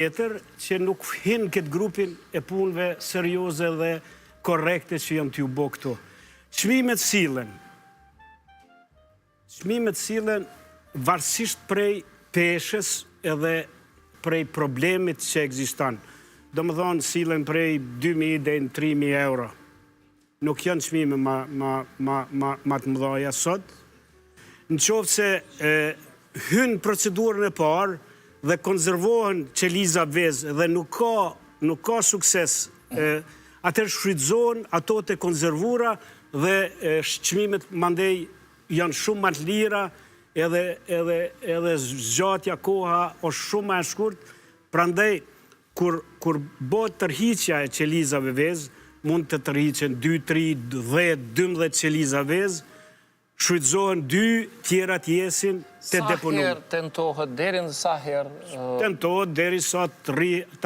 tjetër që nuk hinë këtë grupin e punëve serioze dhe korekte që jam t'ju bo këtu. Çmimet sillen varsisht prej peshës edhe prej problemit që ekziston. Do më thonë sillen prej 2.000 dhe 3.000 euro. Nuk janë çmime ma të mëdhaja sot. Në qoftë se hynë procedurën e parë dhe konservohen qeliza vezë dhe nuk ka sukses, atër shfrytëzohen ato të konservura dhe çmimet mandej janë shumë më të lira edhe zgjatja koha është shumë më e shkurt. Prandaj kur bëhet tërhiqja e qelizave vezë, mund të tërhiqen 2, 3, 10, 12 qeliza vezë, shfrytëzohen 2, tjerat jesin të deponuar. Sa herë tentohet, deri në sa herë? Tentohet deri sa të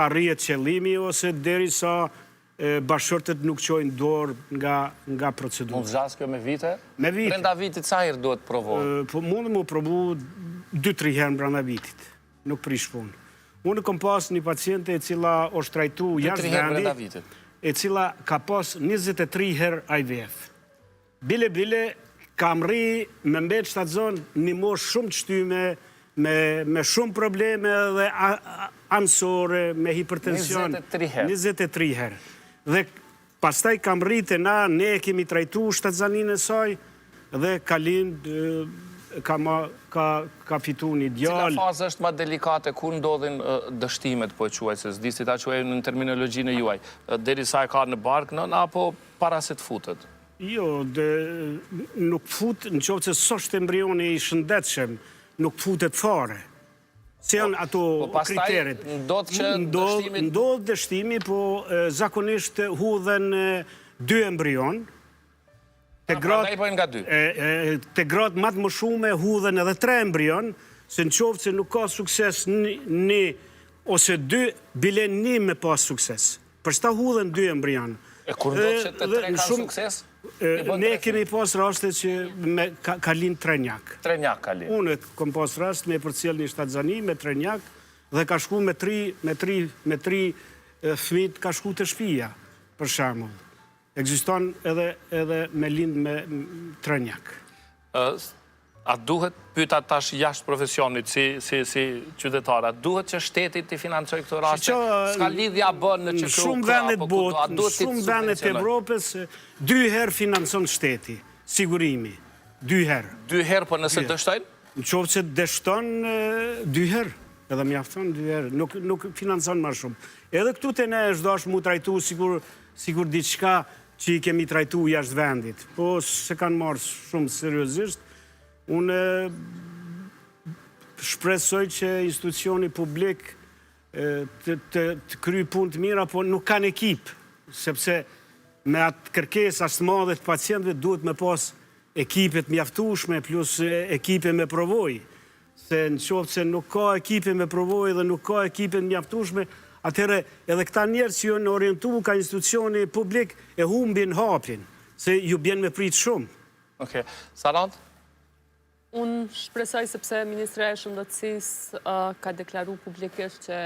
arrihet qëllimi ose deri sa bashkërtet nuk qojnë dorë nga procedura. Mund zhas kjo me vite? Me vite. Brenda vitit sa herë duhet provohet? Mund më provu 2-3 herë brenda vitit. Nuk prish punë. Unë kom pas një paciente e cila është trajtu jashtë vendi, e cila ka pas 23 herë IVF. Bile, kam rri me mbet shtatzon një mosh shumë të shtyme, me shumë probleme dhe ansore, me hipertension. 23 herë. Dhe pastaj kam rritë na, ne kemi trajtu shtatzanin e saj, dhe ka lindë, ka fitu një djallë. Cila fazë është ma delikate, kur ndodhin dështimet, po e quaj, se s'di si ta quaj në terminologjinë e juaj, deri sa e ka në barkë nën, apo para se të futet? Jo, nuk fut, në qoftë se s'është embrioni i shëndetshëm, nuk futet fare. Se janë ato kriterit. Ndodhë dështimi, po zakonisht hudhen 2 embrion. Te gratë matë më shume hudhen edhe 3 embrion, se në qoftë se nuk ka sukses një ose 2, bile një me pas sukses. Për shta hudhen 2 embrion. E kur ndodhë që të 3 kanë sukses? Ne kemi pas raste që ka linë trenjak. Trenjak ka linë? Unë kom pas rast me përcjell një shtatzani me trenjak dhe ka shku me 3 fëmijë ka shku të shtëpia, për shembull. Ekziston edhe me lind me trenjak. A duhet, pyeta tash jashtë profesionit, si qytetara, duhet që shtetit të financoj këto raste? Ska lidhja bën në që kërë shumë vendet botë, shumë vendet Evropës, 2 herë financon shteti, sigurimi. 2 herë. 2 herë, po nëse dështojnë? Në qoftë që dështon 2 herë, edhe mjafton 2 herë, nuk financon më shumë. Edhe këtu të ne është dash mu trajtu sigur diçka që i kemi trajtu jashtë vendit, po se kanë marrë shumë seriozisht. Unë shpresoj që institucioni publik të kry punë të mira, po nuk kanë ekip, sepse me atë kërkes ashtë madhe të pacientëve duhet me pas ekipet mjaftueshme plus ekipe me provoj. Se në qoftë se nuk ka ekipe me provoj dhe nuk ka ekipe mjaftueshme, atëherë edhe këta njerëz që janë orientu ka institucioni publik e humbin hapin, se ju bjen me prit shumë. Okej. Sarand? Unë shpresoj sepse Ministria e Shëndetësisë ka deklaru publikisht që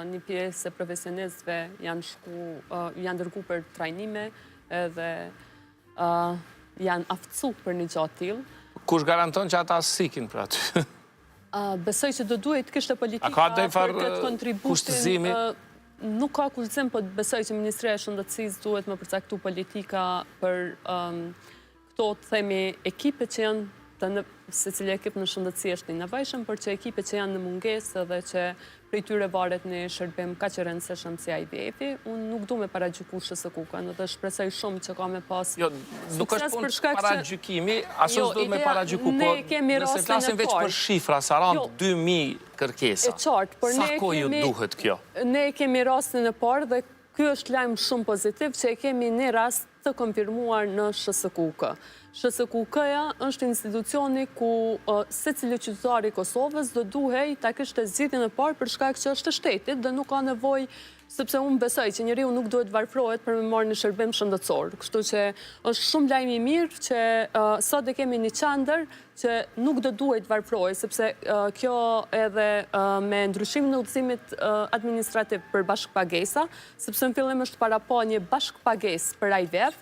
një pjesë e profesionistëve janë dërgu për trajnime edhe janë aftësu për një gjatë tillë. Kush garanton që ata sikin për aty? Besoj që do duhet kishte politika për këtë kontributin. Nuk ka kushtëzim, po besoj që Ministria e Shëndetësisë duhet më përcaktu politika për këto të themi ekipe që janë se cilë ekip në shëndetësi është një nevajshëm, për që ekipe që janë në mungesë dhe që prej tyre varet një shërbim ka që rëndësishëm si IVF-i, unë nuk du me paragjyku shësë kukën, dhe shpresoj shumë që ka me pas... Jo, nuk është punë paragjykimi, asë du me paragjyku, po nëse klasin veç për shifra, sa randë 2.000 kërkesa, sa ko ju duhet kjo? Ne kemi rastin e parë dhe kjo është lajmë shumë pozitiv që kemi një rast të konfirmuar në SHSKUK. SHSKUK-ja është institucioni ku secili qytetari i Kosovës do duhej ta kishte zgjidhjen e parë për shkak që është shtetit dhe nuk ka nevojë, sepse unë besoj që njeriu nuk duhet varfrohet për me marrë një shërbim shëndetësor. Kështu që është shumë lajm i mirë që sot e kemi një qendër që nuk do duhet varfrohet, sepse kjo edhe me ndryshimin e udhëzimit administrativ për bashkëpagesa, sepse në fillim është para pa një bashkëpagesë për IVF,